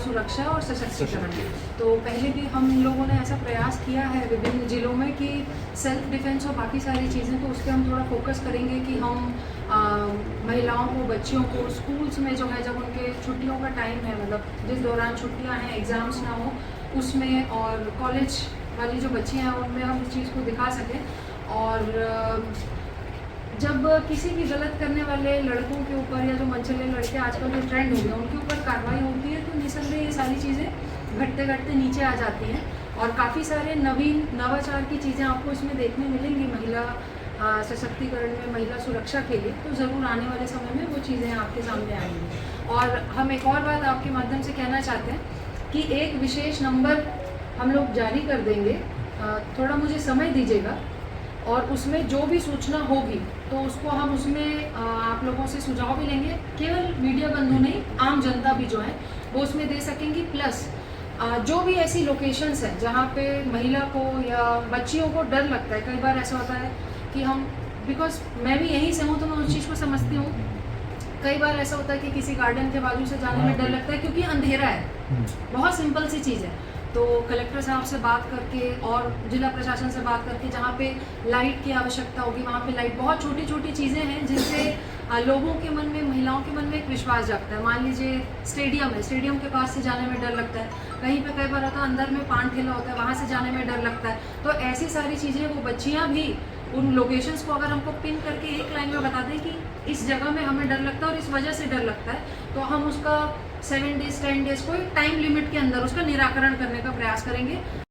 सुरक्षा और सशक्तिकरण। तो पहले भी हम लोगों ने ऐसा प्रयास किया है विभिन्न ज़िलों में कि सेल्फ डिफेंस और बाकी सारी चीज़ें, तो उस पर हम थोड़ा फोकस करेंगे कि हम महिलाओं को, बच्चियों को स्कूल्स में जो है, जब उनके छुट्टियों का टाइम है, मतलब जिस दौरान छुट्टियां हैं, एग्ज़ाम्स ना हो उसमें, और कॉलेज वाली जो बच्चियां हैं उनमें हम इस चीज़ को दिखा सकें। और जब किसी भी गलत करने वाले लड़कों के ऊपर या जो मनचले लड़के आजकल जो ट्रेंड हो गया उनके ऊपर कार्रवाई होती है, तो निसंदेह ये सारी चीज़ें घटते घटते नीचे आ जाती हैं। और काफ़ी सारे नवीन नवाचार की चीज़ें आपको इसमें देखने मिलेंगी महिला सशक्तिकरण में, महिला सुरक्षा के लिए। तो ज़रूर आने वाले समय में वो चीज़ें आपके सामने आएंगी। और हम एक और बात आपके माध्यम से कहना चाहते हैं कि एक विशेष नंबर हम लोग जारी कर देंगे, थोड़ा मुझे समय दीजिएगा, और उसमें जो भी सूचना होगी तो उसको हम उसमें आप लोगों से सुझाव भी लेंगे। केवल मीडिया बंधु नहीं, आम जनता भी जो है वो उसमें दे सकेंगी। प्लस जो भी ऐसी लोकेशंस हैं जहाँ पे महिला को या बच्चियों को डर लगता है, कई बार ऐसा होता है कि हम, बिकॉज मैं भी यहीं से हूँ तो मैं उस चीज़ को समझती हूँ, कई बार ऐसा होता है कि किसी गार्डन के बाजू से जाने में डर लगता है क्योंकि अंधेरा है। बहुत सिंपल सी चीज़ है। तो कलेक्टर साहब से बात करके और जिला प्रशासन से बात करके, जहाँ पे लाइट की आवश्यकता होगी वहाँ पे लाइट, बहुत छोटी छोटी चीज़ें हैं जिनसे लोगों के मन में, महिलाओं के मन में एक विश्वास जागता है। मान लीजिए स्टेडियम है, स्टेडियम के पास से जाने में डर लगता है, कहीं पे कई बार होता है अंदर में पान ठेला होता है, वहाँ से जाने में डर लगता है। तो ऐसी सारी चीज़ें वो बच्चियाँ भी उन लोकेशंस को अगर हमको पिन करके एक लाइन में बता दें कि इस जगह में हमें डर लगता है और इस वजह से डर लगता है, तो हम उसका 7 डेज 10 डेज कोई टाइम लिमिट के अंदर उसका निराकरण करने का प्रयास करेंगे।